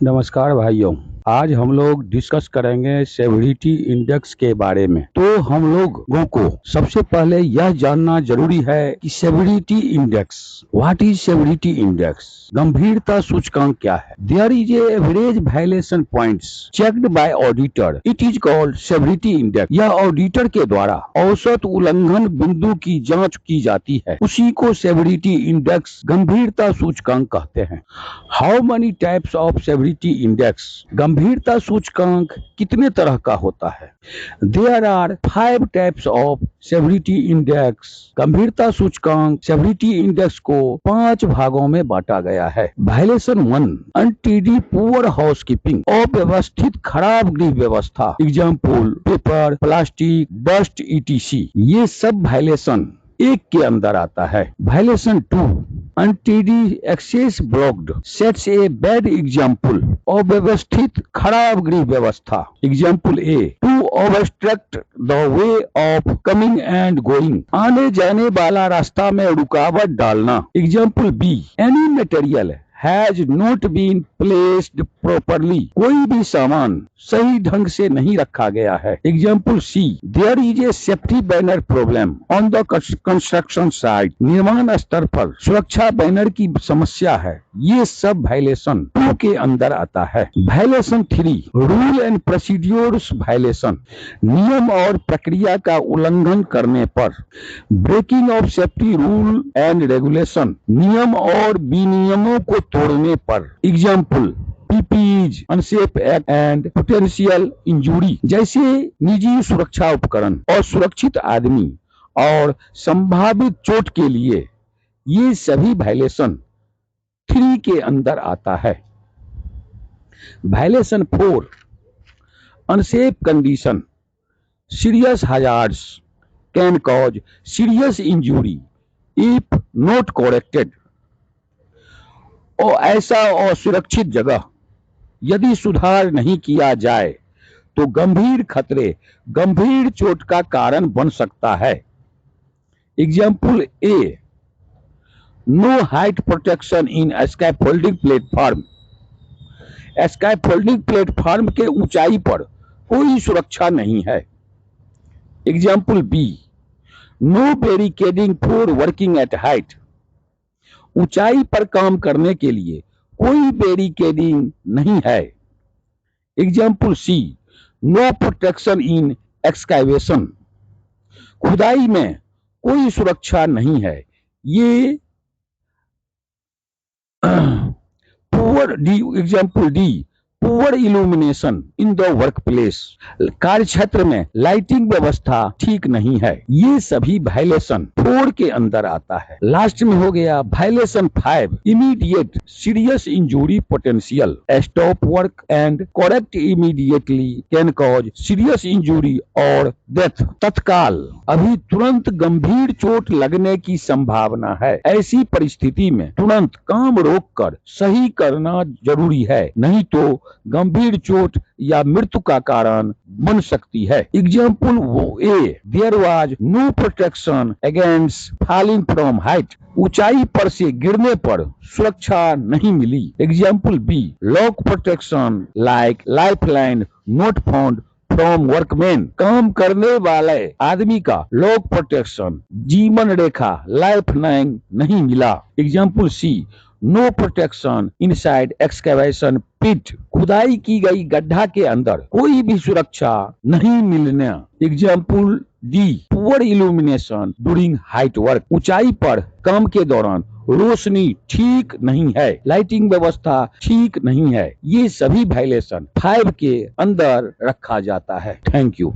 नमस्कार भाइयों। आज हम लोग डिस्कस करेंगे सेवरिटी इंडेक्स के बारे में। तो हम लोगों को सबसे पहले यह जानना जरूरी है कि severity index, what is severity index? गंभीरता सूचकांक क्या है? There is a average violation points checked by auditor, it is called severity index. यह ऑडिटर के द्वारा औसत उल्लंघन बिंदु की जांच की जाती है, उसी को सेवरिटी इंडेक्स गंभीरता सूचकांक कहते हैं। How many types of severity index? गंभीरता सूचकांक कितने तरह का होता है? There are 5 types of severity index. गंभीरता सूचकांक सेवरिटी इंडेक्स को 5 भागों में बांटा गया है। वायलेशन 1, अनटीडी पुअर हाउसकीपिंग, अव्यवस्थित खराब गृह व्यवस्था, एग्जाम्पल पेपर, प्लास्टिक, डस्ट ईटीसी। ये सब वायलेशन एक के अंदर आता है। Violation 2, untidy access blocked, sets a bad example, अव्यवस्थित खराब गृह व्यवस्था, example a, to obstruct the way of coming and going, आने जाने वाला रास्ता में रुकावट डालना, example b, any material has not been placed properly, कोई भी सामान सही ढंग से नहीं रखा गया है, example C, there is a safety banner problem on the construction site, निर्माण स्तर पर सुरक्षा बैनर की समस्या है। ये सब वायलेशन 2 के अंदर आता है। Violation 3, rule and procedures violation, नियम और प्रक्रिया का उल्लंघन करने पर, breaking of safety rule and regulation, नियम और विनियमों को तोड़ने पर, example PPEs, unsafe act and potential injury, जैसे निजी सुरक्षा उपकरण और सुरक्षित आदमी और संभावित चोट के लिए। ये सभी वायलेशन 3 के अंदर आता है। Violation 4, unsafe condition, serious hazards can cause serious injury if not corrected, और ऐसा असुरक्षित जगह यदि सुधार नहीं किया जाए तो गंभीर खतरे, गंभीर चोट का कारण बन सकता है। Example A, no height protection in scaffolding platform, scaffolding platform के ऊंचाई पर कोई सुरक्षा नहीं है, example B, no barricading for working at height, ऊंचाई पर काम करने के लिए कोई बैरिकेडिंग नहीं है, example C, no protection in excavation, खुदाई में कोई सुरक्षा नहीं है। ये poor D, example D, poor illumination in the work place, कार्य क्षेत्र में लाइटिंग व्यवस्था ठीक नहीं है। ये सभी वायलेशन 4 के अंदर आता है। लास्ट में हो गया violation 5, immediate serious injury potential, stop work and correct immediately can cause serious injury और डेथ, तत्काल अभी तुरंत गंभीर चोट लगने की संभावना है। ऐसी परिस्थिति में तुरंत काम रोककर सही करना जरूरी है, नहीं तो गंभीर चोट या मृत्यु का कारण बन सकती है। Example a, there was no protection against falling from height, ऊंचाई पर से गिरने पर सुरक्षा नहीं मिली, example b, lock protection like lifeline not found from workman, काम करने वाले आदमी का लॉक प्रोटेक्शन, जीवन रेखा लाइफलाइन नहीं मिला, example C, no protection inside excavation पिट, खुदाई की गई गड्ढा के अंदर कोई भी सुरक्षा नहीं मिलना, example D, poor illumination during height work, ऊंचाई पर काम के दौरान रोशनी ठीक नहीं है, लाइटिंग व्यवस्था ठीक नहीं है। ये सभी वायलेशन 5 के अंदर रखा जाता है। Thank you.